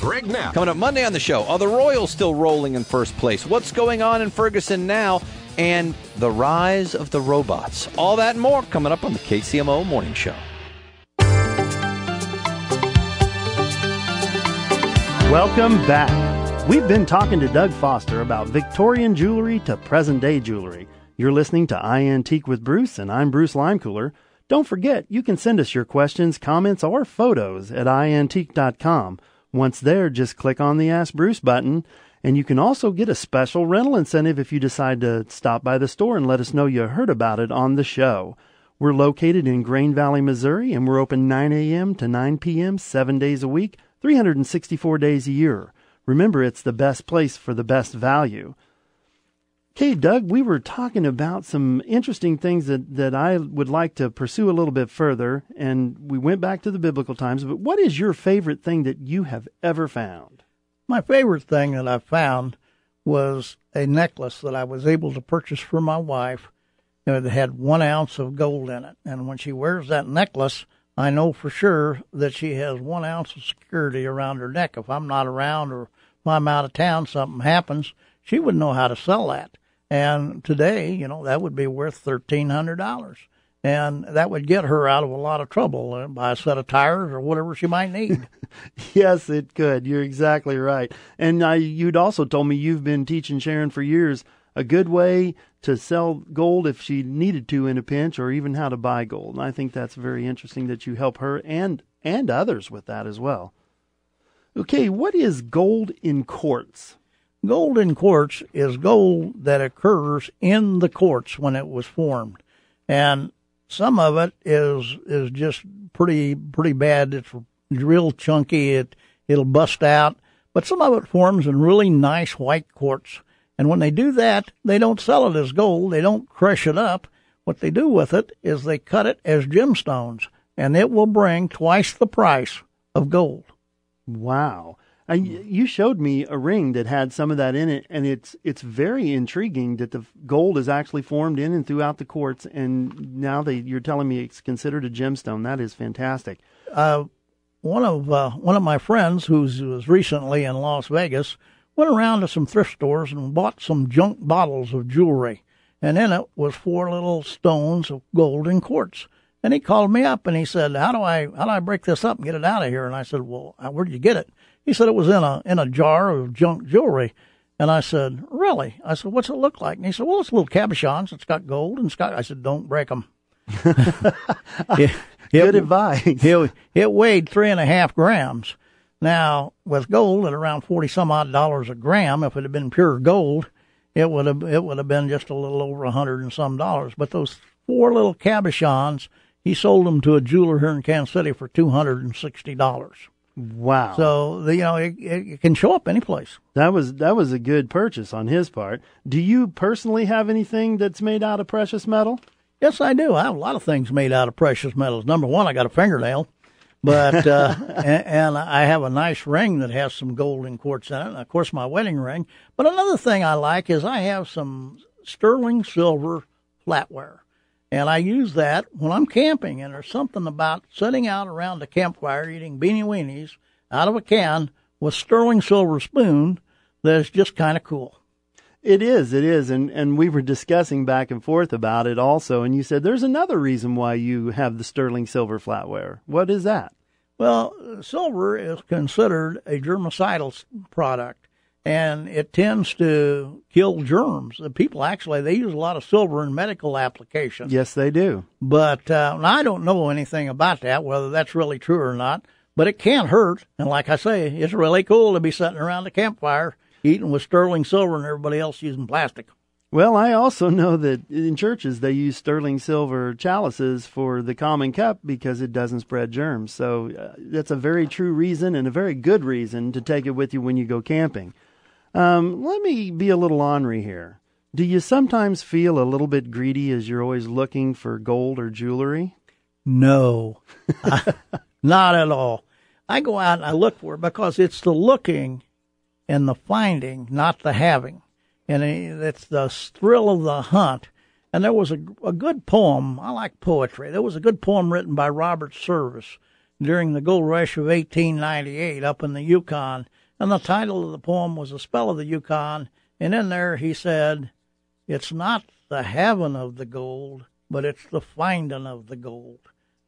Greg Knapp. Coming up Monday on the show, are the Royals still rolling in first place? What's going on in Ferguson now? And the rise of the robots. All that and more coming up on the KCMO Morning Show. Welcome back. We've been talking to Doug Foster about Victorian jewelry to present-day jewelry. You're listening to iAntique with Bruce, and I'm Bruce Limecooler. Don't forget, you can send us your questions, comments, or photos at iantique.com. Once there, just click on the Ask Bruce button, and you can also get a special rental incentive if you decide to stop by the store and let us know you heard about it on the show. We're located in Grain Valley, Missouri, and we're open 9 a.m. to 9 p.m. 7 days a week, 364 days a year. Remember, it's the best place for the best value. Okay, Doug, we were talking about some interesting things that I would like to pursue a little bit further, and we went back to the biblical times, but what is your favorite thing that you have ever found? My favorite thing that I found was a necklace that I was able to purchase for my wife. It had 1 ounce of gold in it, and when she wears that necklace, I know for sure that she has 1 ounce of security around her neck. If I'm not around or if I'm out of town, something happens, she would know how to sell that. And today, that would be worth $1,300. And that would get her out of a lot of trouble, buy a set of tires or whatever she might need. Yes, it could. You're exactly right. And you'd also told me you've been teaching Sharon for years a good way to sell gold if she needed to in a pinch, or even how to buy gold. And I think that's very interesting that you help her and others with that as well. Okay, what is gold in quartz? Gold in quartz is gold that occurs in the quartz when it was formed. And some of it is just pretty bad. It's real chunky. It'll bust out. But some of it forms in really nice white quartz. And when they do that, they don't sell it as gold. They don't crush it up. What they do with it is they cut it as gemstones, and it will bring twice the price of gold. Wow. You showed me a ring that had some of that in it, and it's very intriguing that the gold is actually formed in and throughout the quartz, and now you're telling me it's considered a gemstone. That is fantastic. One of my friends who was recently in Las Vegas went around to some thrift stores and bought some junk bottles of jewelry, and in it was 4 little stones of gold in quartz. And he called me up and he said, "How do I break this up and get it out of here?" And I said, "Well, where did you get it?" He said it was in a jar of junk jewelry. And I said, "Really?" I said, "What's it look like?" And he said, "Well, it's little cabochons. It's got gold and Scott." I said, "Don't break them." Good advice. It weighed 3.5 grams. Now, with gold at around $40-some-odd a gram, if it had been pure gold, it would have been just a little over $100 and some. But those 4 little cabochons, he sold them to a jeweler here in Kansas City for $260. Wow. So, it can show up any place. That was a good purchase on his part. Do you personally have anything that's made out of precious metal? Yes, I do. I have a lot of things made out of precious metals. Number one, I got a fingernail, but and I have a nice ring that has some gold and quartz in it, and of course my wedding ring. But another thing I like is I have some sterling silver flatware. And I use that when I'm camping, and there's something about sitting out around a campfire eating beanie weenies out of a can with sterling silver spoon that's just kind of cool. It is, and we were discussing back and forth about it also, and you said there's another reason why you have the sterling silver flatware. What is that? Well, silver is considered a germicidal product, and it tends to kill germs. The people they use a lot of silver in medical applications. Yes, they do. But I don't know anything about that, whether that's really true or not, but it can't hurt. And like I say, it's really cool to be sitting around a campfire eating with sterling silver and everybody else using plastic. Well, I also know that in churches they use sterling silver chalices for the common cup because it doesn't spread germs. So that's a very true reason and a very good reason to take it with you when you go camping. Let me be a little ornery here. Do you sometimes feel a little bit greedy as you're always looking for gold or jewelry? No, not at all. I go out and I look for it because it's the looking and the finding, not the having. And it's the thrill of the hunt. And there was a good poem. I like poetry. There was a good poem written by Robert Service during the gold rush of 1898 up in the Yukon. And the title of the poem was A Spell of the Yukon. And in there he said, "It's not the having of the gold, but it's the finding of the gold."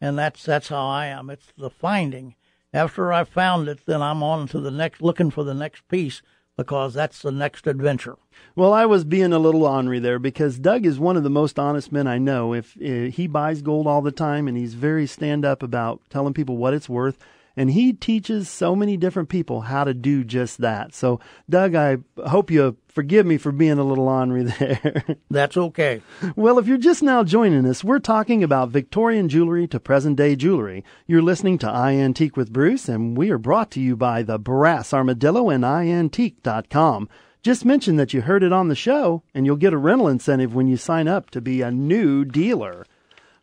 And that's how I am. It's the finding. After I found it, then I'm on to the next, looking for the next piece. because that's the next adventure. Well, I was being a little ornery there because Doug is one of the most honest men I know. If he buys gold all the time, and he's very stand-up about telling people what it's worth, and he teaches so many different people how to do just that. So, Doug, I hope you forgive me for being a little ornery there. That's okay. Well, if you're just now joining us, we're talking about Victorian jewelry to present-day jewelry. You're listening to iAntique with Bruce, and we are brought to you by the Brass Armadillo and iAntique.com. Just mention that you heard it on the show, and you'll get a rental incentive when you sign up to be a new dealer.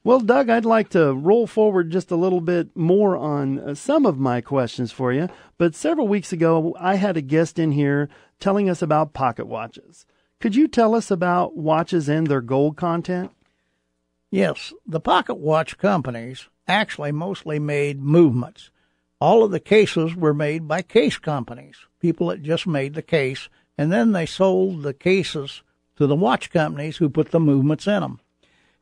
Well, Doug, I'd like to roll forward just a little bit more on some of my questions for you. But several weeks ago, I had a guest in here telling us about pocket watches. Could you tell us about watches and their gold content? Yes, the pocket watch companies actually mostly made movements. All of the cases were made by case companies, people that just made the case, and then they sold the cases to the watch companies who put the movements in them.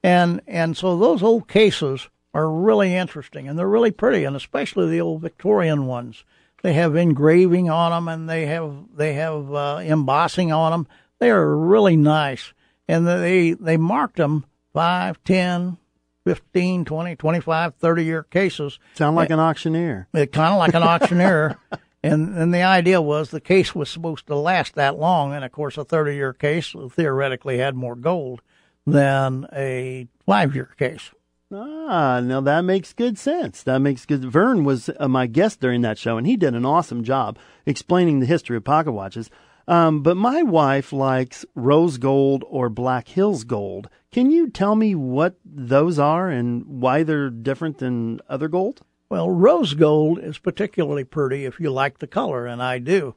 And so those old cases are really interesting, and they're really pretty, and especially the old Victorian ones. They have engraving on them, and they have embossing on them. They are really nice, and they marked them 5, 10, 15, 20, 25, 30-year cases. Sound like an auctioneer. Kind of like an auctioneer. And the idea was the case was supposed to last that long, and, of course, a 30-year case theoretically had more gold than a 5-year case. Now that makes good sense. That makes good. Vern was my guest during that show, and he did an awesome job explaining the history of pocket watches. But my wife likes rose gold or Black Hills gold. Can you tell me what those are and why they're different than other gold? Well, rose gold is particularly pretty if you like the color, and I do.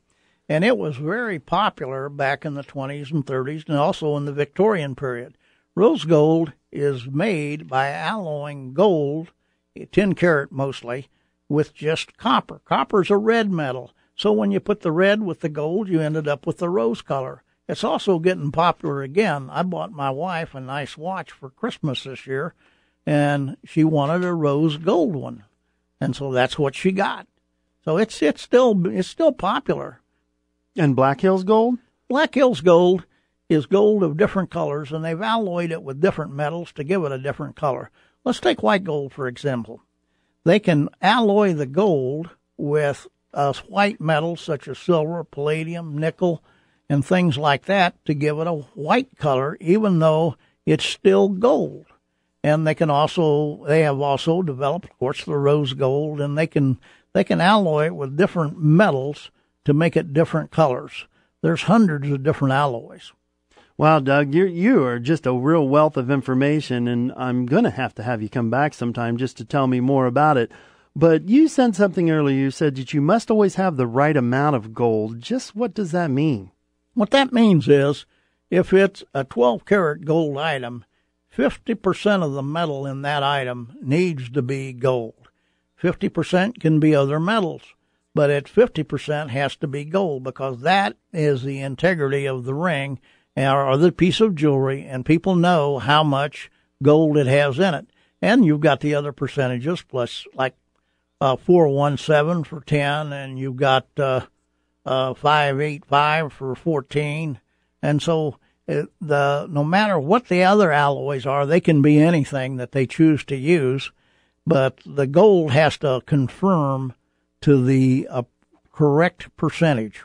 And it was very popular back in the 20s and 30s and also in the Victorian period. Rose gold is made by alloying gold, 10 karat mostly, with just copper. Copper is a red metal, so when you put the red with the gold, you ended up with the rose color. It's also getting popular again. I bought my wife a nice watch for Christmas this year, and she wanted a rose gold one, and so that's what she got. So it's still popular. And Black Hills gold? Black Hills gold is gold of different colors, and they've alloyed it with different metals to give it a different color. Let's take white gold, for example. They can alloy the gold with white metals such as silver, palladium, nickel, and things like that to give it a white color, even though it's still gold. And they have also developed, of course, the rose gold, and they can alloy it with different metals to make it different colors. There's hundreds of different alloys. Wow, Doug, you are just a real wealth of information, and I'm going to have you come back sometime just to tell me more about it. But you said something earlier. You said that you must always have the right amount of gold. Just what does that mean? What that means is if it's a 12-karat gold item, 50% of the metal in that item needs to be gold. 50% can be other metals, but at 50% has to be gold because that is the integrity of the ring or the piece of jewelry, and people know how much gold it has in it. And you've got the other percentages, plus like 417 for 10, and you've got 585 for 14. And so no matter what the other alloys are, they can be anything that they choose to use, but the gold has to conform to the correct percentage.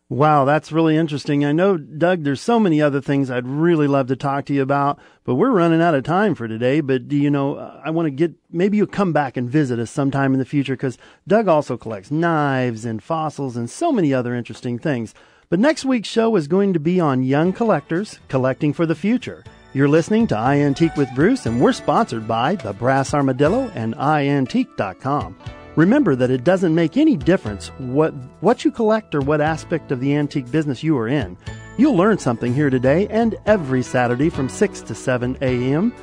Wow, that's really interesting. I know, Doug, there's so many other things I'd really love to talk to you about, but we're running out of time for today. But, I want to maybe you'll come back and visit us sometime in the future because Doug also collects knives and fossils and so many other interesting things. But next week's show is going to be on young collectors collecting for the future. You're listening to iAntique with Bruce, and we're sponsored by the Brass Armadillo and iAntique.com. Remember that it doesn't make any difference what you collect or what aspect of the antique business you are in. You'll learn something here today and every Saturday from 6 to 7 a.m.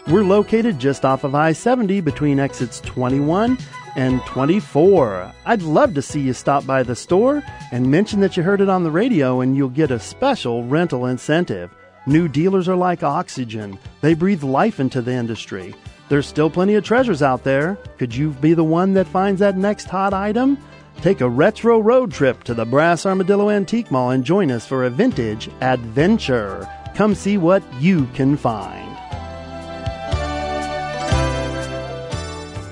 We're located just off of I-70 between exits 21 and 24. I'd love to see you stop by the store and mention that you heard it on the radio, and you'll get a special rental incentive. New dealers are like oxygen. They breathe life into the industry. There's still plenty of treasures out there. Could you be the one that finds that next hot item? Take a retro road trip to the Brass Armadillo Antique Mall and join us for a vintage adventure. Come see what you can find.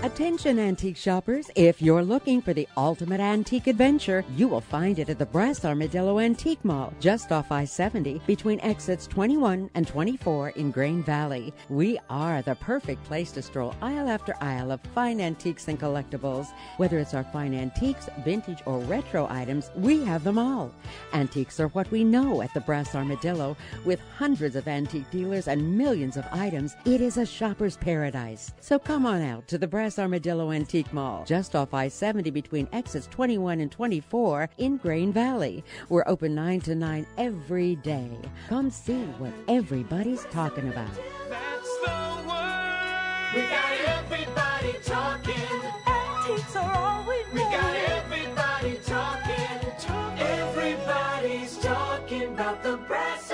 Attention antique shoppers, if you're looking for the ultimate antique adventure, you will find it at the Brass Armadillo Antique Mall, just off I-70 between exits 21 and 24 in Grain Valley. We are the perfect place to stroll aisle after aisle of fine antiques and collectibles. Whether it's our fine antiques, vintage, or retro items, we have them all. Antiques are what we know at the Brass Armadillo. With hundreds of antique dealers and millions of items, it is a shopper's paradise. So come on out to the Brass Armadillo Antique Mall, just off I-70 between exits 21 and 24 in Grain Valley. We're open 9 to 9 every day. Come see what everybody's talking about. That's the word. We got everybody talking. Antiques are all we know. We got everybody talking. Everybody's talking about the Brass